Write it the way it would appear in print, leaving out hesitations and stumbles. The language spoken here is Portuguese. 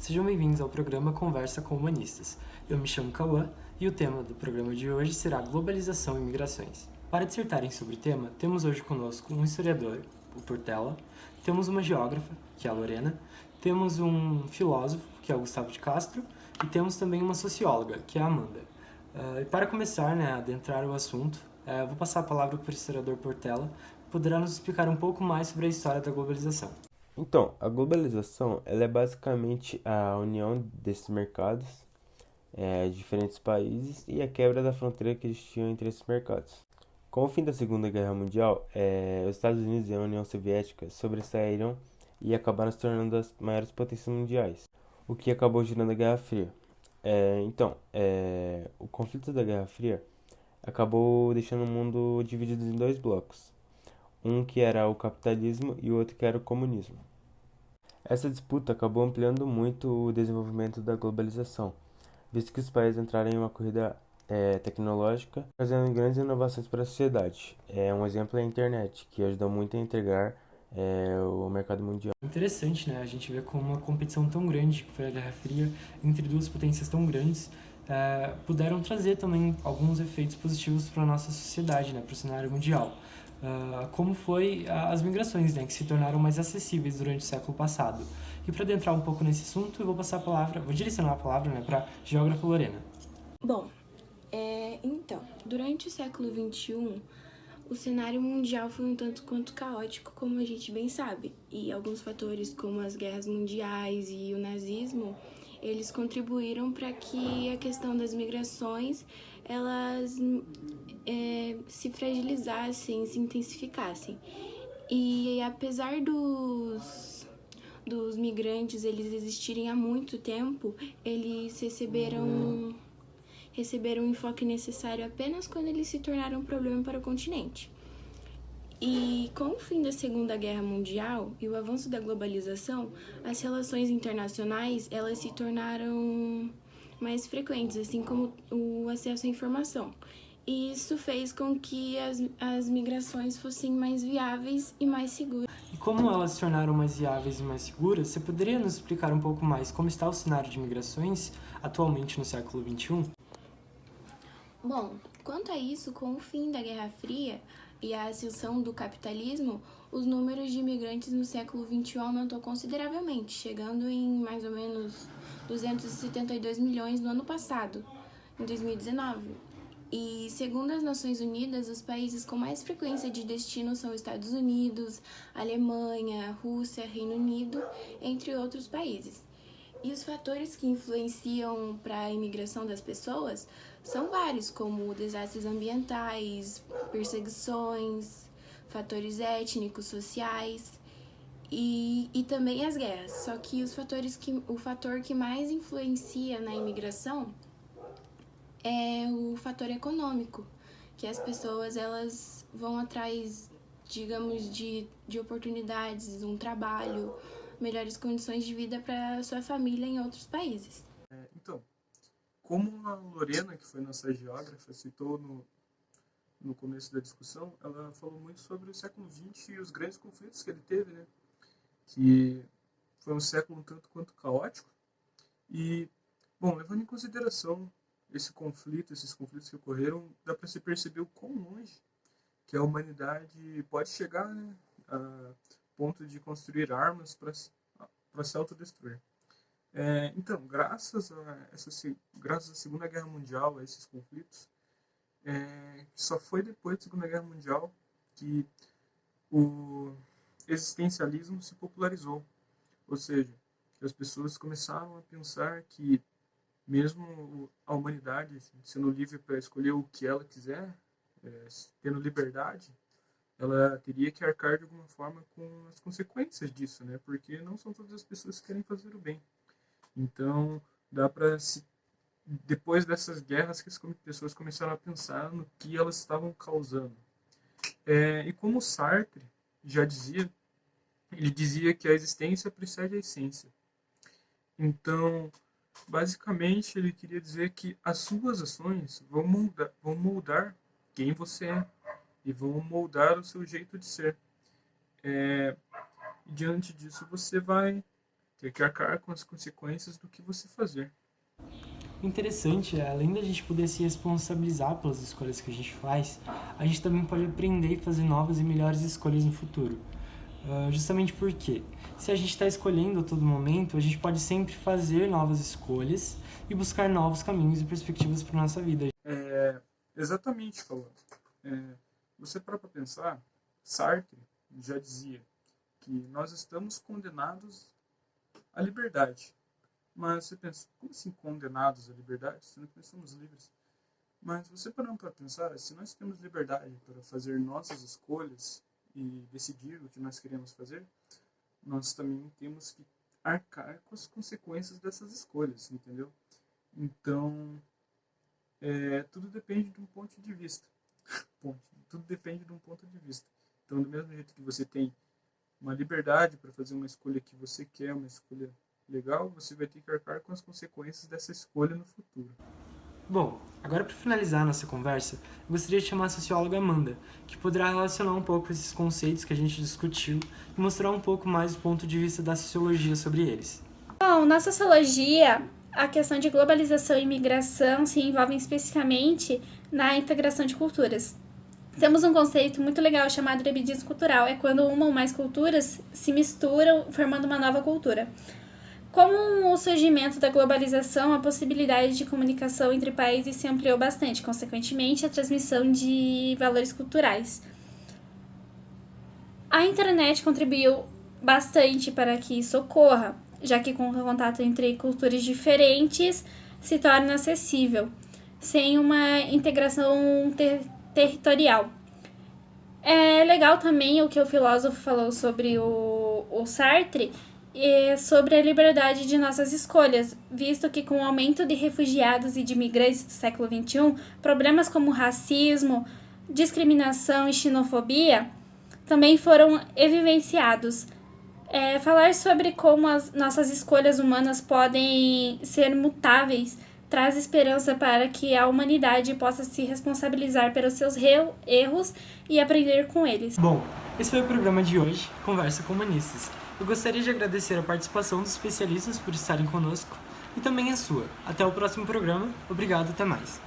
Sejam bem-vindos ao programa Conversa com Humanistas. Eu me chamo Cauã e o tema do programa de hoje será Globalização e Migrações. Para dissertarem sobre o tema, temos hoje conosco um historiador, o Portela, temos uma geógrafa, que é a Lorena, temos um filósofo, que é o Gustavo de Castro, e temos também uma socióloga, que é a Amanda. E para começar, a adentrar o assunto, vou passar a palavra para o historiador Portela, que poderá nos explicar um pouco mais sobre a história da globalização. Então, a globalização ela é basicamente a união desses mercados, de diferentes países e a quebra da fronteira que existia entre esses mercados. Com o fim da Segunda Guerra Mundial, os Estados Unidos e a União Soviética sobressaíram e acabaram se tornando as maiores potências mundiais, o que acabou gerando a Guerra Fria. O conflito da Guerra Fria acabou deixando o mundo dividido em dois blocos, um que era o capitalismo e o outro que era o comunismo. Essa disputa acabou ampliando muito o desenvolvimento da globalização, visto que os países entraram em uma corrida tecnológica, trazendo grandes inovações para a sociedade. Um exemplo é a internet, que ajudou muito a integrar o mercado mundial. Interessante, né? A gente vê como uma competição tão grande, que foi a Guerra Fria, entre duas potências tão grandes, puderam trazer também alguns efeitos positivos para a nossa sociedade, né? Para o cenário mundial. Como foi as migrações, né? Que se tornaram mais acessíveis durante o século passado. E para adentrar um pouco nesse assunto, eu vou passar a palavra, vou direcionar a palavra, né, para a geógrafa Lorena. Bom, durante o século XXI, o cenário mundial foi um tanto quanto caótico, como a gente bem sabe, e alguns fatores como as guerras mundiais e o nazismo, eles contribuíram para que a questão das migrações, elas se fragilizassem, se intensificassem. E apesar dos migrantes eles existirem há muito tempo, eles receberam o enfoque necessário apenas quando eles se tornaram um problema para o continente. E com o fim da Segunda Guerra Mundial e o avanço da globalização, as relações internacionais elas se tornaram mais frequentes, assim como o acesso à informação. E isso fez com que as migrações fossem mais viáveis e mais seguras. E como elas se tornaram mais viáveis e mais seguras, você poderia nos explicar um pouco mais como está o cenário de migrações atualmente no século XXI? Bom, quanto a isso, com o fim da Guerra Fria e a ascensão do capitalismo, os números de imigrantes no século XXI aumentou consideravelmente, chegando em mais ou menos 272 milhões no ano passado, em 2019. E segundo as Nações Unidas, os países com mais frequência de destino são Estados Unidos, Alemanha, Rússia, Reino Unido, entre outros países. E os fatores que influenciam para a imigração das pessoas são vários, como desastres ambientais, perseguições, fatores étnicos, sociais e também as guerras. Só que o fator que mais influencia na imigração é o fator econômico, que as pessoas elas vão atrás, digamos, de oportunidades, um trabalho, melhores condições de vida para sua família em outros países. Então, como a Lorena, que foi nossa geógrafa, citou no começo da discussão, ela falou muito sobre o século XX e os grandes conflitos que ele teve, né? Que foi um século um tanto quanto caótico. E, bom, levando em consideração esses conflitos que ocorreram, dá para se perceber o quão longe que a humanidade pode chegar, né? A ponto de construir armas para se autodestruir. Então, graças à Segunda Guerra Mundial, a esses conflitos, só foi depois da Segunda Guerra Mundial que o existencialismo se popularizou. Ou seja, que as pessoas começaram a pensar que mesmo a humanidade sendo livre para escolher o que ela quiser, tendo liberdade, ela teria que arcar de alguma forma com as consequências disso, né? Porque não são todas as pessoas que querem fazer o bem. Então, dá para depois dessas guerras que as pessoas começaram a pensar no que elas estavam causando. E como Sartre já dizia, ele dizia que a existência precede a essência. Então, basicamente, ele queria dizer que as suas ações vão moldar quem você é e vão moldar o seu jeito de ser. E diante disso, você vai ter que arcar com as consequências do que você fazer. O interessante é, além da gente poder se responsabilizar pelas escolhas que a gente faz, a gente também pode aprender e fazer novas e melhores escolhas no futuro. Justamente porque, se a gente está escolhendo a todo momento, a gente pode sempre fazer novas escolhas e buscar novos caminhos e perspectivas para nossa vida. Exatamente, Cauã. Você para pensar, Sartre já dizia que nós estamos condenados à liberdade. Mas você pensa, como assim condenados à liberdade? Sendo que nós somos livres. Mas você parando para pensar, se nós temos liberdade para fazer nossas escolhas e decidir o que nós queremos fazer, nós também temos que arcar com as consequências dessas escolhas, entendeu? Então, tudo depende de um ponto de vista. Tudo depende de um ponto de vista. Então, do mesmo jeito que você tem uma liberdade para fazer uma escolha que você quer, uma escolha legal, você vai ter que arcar com as consequências dessa escolha no futuro. Bom, agora para finalizar a nossa conversa, eu gostaria de chamar a socióloga Amanda, que poderá relacionar um pouco esses conceitos que a gente discutiu e mostrar um pouco mais o ponto de vista da sociologia sobre eles. Bom, na sociologia, a questão de globalização e migração se envolve especificamente na integração de culturas. Temos um conceito muito legal chamado de hibridismo cultural, é quando uma ou mais culturas se misturam formando uma nova cultura. Com o surgimento da globalização, a possibilidade de comunicação entre países se ampliou bastante, consequentemente, a transmissão de valores culturais. A internet contribuiu bastante para que isso ocorra, já que com o contato entre culturas diferentes se torna acessível, sem uma integração territorial. É legal também o que o filósofo falou sobre o Sartre, sobre a liberdade de nossas escolhas, visto que com o aumento de refugiados e de imigrantes do século XXI, problemas como racismo, discriminação e xenofobia também foram evidenciados. Falar sobre como as nossas escolhas humanas podem ser mutáveis traz esperança para que a humanidade possa se responsabilizar pelos seus erros e aprender com eles. Bom, esse foi o programa de hoje, Conversa com Humanistas. Eu gostaria de agradecer a participação dos especialistas por estarem conosco e também a sua. Até o próximo programa. Obrigado, até mais.